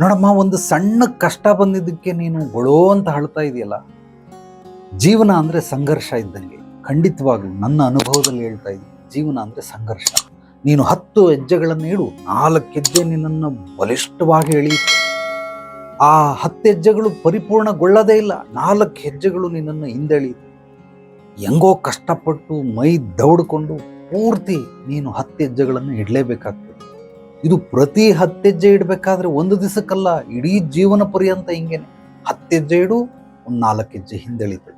ನೋಡಮ್ಮ, ಒಂದು ಸಣ್ಣ ಕಷ್ಟ ಬಂದಿದ್ದಕ್ಕೆ ನೀನು ಗೊಳೋ ಅಂತ ಅಳ್ತಾ ಇದೆಯಲ್ಲ. ಜೀವನ ಅಂದರೆ ಸಂಘರ್ಷ ಇದ್ದಂಗೆ. ಖಂಡಿತವಾಗ್ಲೂ ನನ್ನ ಅನುಭವದಲ್ಲಿ ಹೇಳ್ತಾ ಇದ್ದೀನಿ, ಜೀವನ ಅಂದರೆ ಸಂಘರ್ಷ. ನೀನು 10 ಹೆಜ್ಜೆಗಳನ್ನು ಇಡು, 4 ಹೆಜ್ಜೆ ನಿನ್ನನ್ನು ಬಲಿಷ್ಠವಾಗಿ ಎಳೆಯುತ್ತೆ. ಆ 10 ಹೆಜ್ಜೆಗಳು ಪರಿಪೂರ್ಣಗೊಳ್ಳೋದೇ ಇಲ್ಲ, 4 ಹೆಜ್ಜೆಗಳು ನಿನ್ನನ್ನು ಹಿಂದೆಳೆಯುತ್ತೆ. ಹೆಂಗೋ ಕಷ್ಟಪಟ್ಟು ಮೈ ದೌಡ್ಕೊಂಡು ಪೂರ್ತಿ ನೀನು 10 ಹೆಜ್ಜೆಗಳನ್ನು ಇಡಲೇಬೇಕಾಗ್ತದೆ. ಇದು ಪ್ರತಿ 10 ಹೆಜ್ಜೆ ಇಡಬೇಕಾದ್ರೆ ಒಂದು ದಿವಸಕ್ಕಲ್ಲ, ಇಡೀ ಜೀವನ ಪರ್ಯಂತ ಹಿಂಗೇನೆ. 10 ಹೆಜ್ಜೆ ಇಡು, ಒಂದು 4 ಹೆಜ್ಜೆ ಹಿಂದೆಳೀತದೆ,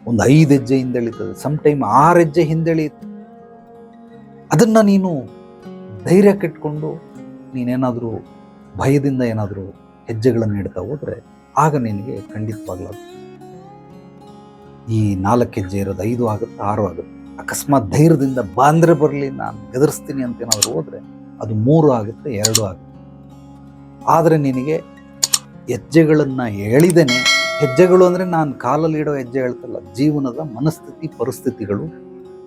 ಒಂದು 5 ಹೆಜ್ಜೆ ಹಿಂದೆಳೀತದೆ, ಸಮ್ಟೈಮ್ 6 ಹೆಜ್ಜೆ ಹಿಂದೆಳೀತದೆ. ಅದನ್ನು ನೀನು ಧೈರ್ಯ ಕೆಟ್ಕೊಂಡು ನೀನೇನಾದರೂ ಭಯದಿಂದ ಏನಾದರೂ ಹೆಜ್ಜೆಗಳನ್ನು ಇಡ್ತಾ ಹೋದರೆ ಆಗ ನಿನಗೆ ಖಂಡಿತವಾಗ್ಲೂ ಈ 4 ಹೆಜ್ಜೆ ಇರೋದು 5 ಆಗುತ್ತೆ, 6 ಆಗುತ್ತೆ. ಅಕಸ್ಮಾತ್ ಧೈರ್ಯದಿಂದ ಬಾಂದ್ರೆ ಬರಲಿ, ನಾನು ಎದುರಿಸ್ತೀನಿ ಅಂತ ಏನಾದರೂ ಹೋದರೆ ಅದು 3 ಆಗುತ್ತೆ, 2 ಆಗುತ್ತೆ. ಆದರೆ ನಿನಗೆ ಹೆಜ್ಜೆಗಳನ್ನು ಎಳಿದೇನೆ, ಹೆಜ್ಜೆಗಳು ಅಂದರೆ ನಾನು ಕಾಲಲ್ಲಿ ಇಡೋ ಹೆಜ್ಜೆ ಹೇಳ್ತಲ್ಲ, ಜೀವನದ ಮನಸ್ಥಿತಿ ಪರಿಸ್ಥಿತಿಗಳು.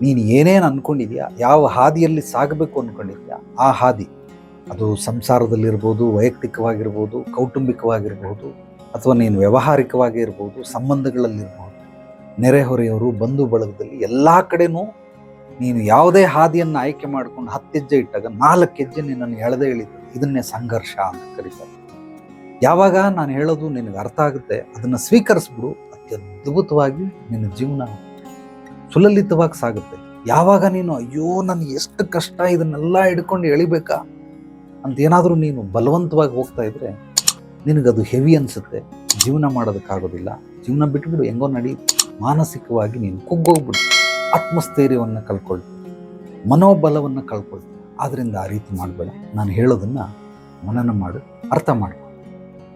ನೀನು ಏನೇನು ಅಂದ್ಕೊಂಡಿದ್ಯಾ, ಯಾವ ಹಾದಿಯಲ್ಲಿ ಸಾಗಬೇಕು ಅಂದ್ಕೊಂಡಿದ್ಯಾ ಆ ಹಾದಿ, ಅದು ಸಂಸಾರದಲ್ಲಿರ್ಬೋದು, ವೈಯಕ್ತಿಕವಾಗಿರ್ಬೋದು, ಕೌಟುಂಬಿಕವಾಗಿರ್ಬೋದು, ಅಥವಾ ನೀನು ವ್ಯಾವಹಾರಿಕವಾಗಿ ಇರ್ಬೋದು, ಸಂಬಂಧಗಳಲ್ಲಿರ್ಬೋದು, ನೆರೆಹೊರೆಯವರು, ಬಂಧು ಬಳಗದಲ್ಲಿ ಎಲ್ಲ ಕಡೆನೂ ನೀನು ಯಾವುದೇ ಹಾದಿಯನ್ನು ಆಯ್ಕೆ ಮಾಡ್ಕೊಂಡು 10 ಹೆಜ್ಜೆ ಇಟ್ಟಾಗ 4 ಹೆಜ್ಜೆ ನಿನ್ನನ್ನು ಎಳೆದೇ ಎಳೀತದೆ. ಇದನ್ನೇ ಸಂಘರ್ಷ ಅಂತ ಕರೀತಾರೆ. ಯಾವಾಗ ನಾನು ಹೇಳೋದು ನಿನಗೆ ಅರ್ಥ ಆಗುತ್ತೆ, ಅದನ್ನು ಸ್ವೀಕರಿಸ್ಬಿಡು, ಅತ್ಯದ್ಭುತವಾಗಿ ನಿನ್ನ ಜೀವನ ಸುಲಲಿತವಾಗಿ ಸಾಗುತ್ತೆ. ಯಾವಾಗ ನೀನು ಅಯ್ಯೋ ನನಗೆ ಎಷ್ಟು ಕಷ್ಟ, ಇದನ್ನೆಲ್ಲ ಹಿಡ್ಕೊಂಡು ಎಳಿಬೇಕಾ ಅಂತ ಏನಾದರೂ ನೀನು ಬಲವಂತವಾಗಿ ಹೋಗ್ತಾ ಇದ್ರೆ ನಿನಗದು ಹೆವಿ ಅನಿಸುತ್ತೆ, ಜೀವನ ಮಾಡೋದಕ್ಕಾಗೋದಿಲ್ಲ. ಜೀವನ ಬಿಟ್ಬಿಡು, ಹೆಂಗೋ ನಡಿ. ಮಾನಸಿಕವಾಗಿ ನೀನು ಕುಗ್ಗೋಗ್ಬಿಡು, ಆತ್ಮಸ್ಥೈರ್ಯವನ್ನು ಕಳ್ಕೊಳ್ತು, ಮನೋಬಲವನ್ನು ಕಳ್ಕೊಳ್ತು. ಆದ್ದರಿಂದ ಆ ರೀತಿ ಮಾಡಬೇಡ. ನಾನು ಹೇಳೋದನ್ನು ಮನನ ಮಾಡು, ಅರ್ಥ ಮಾಡು.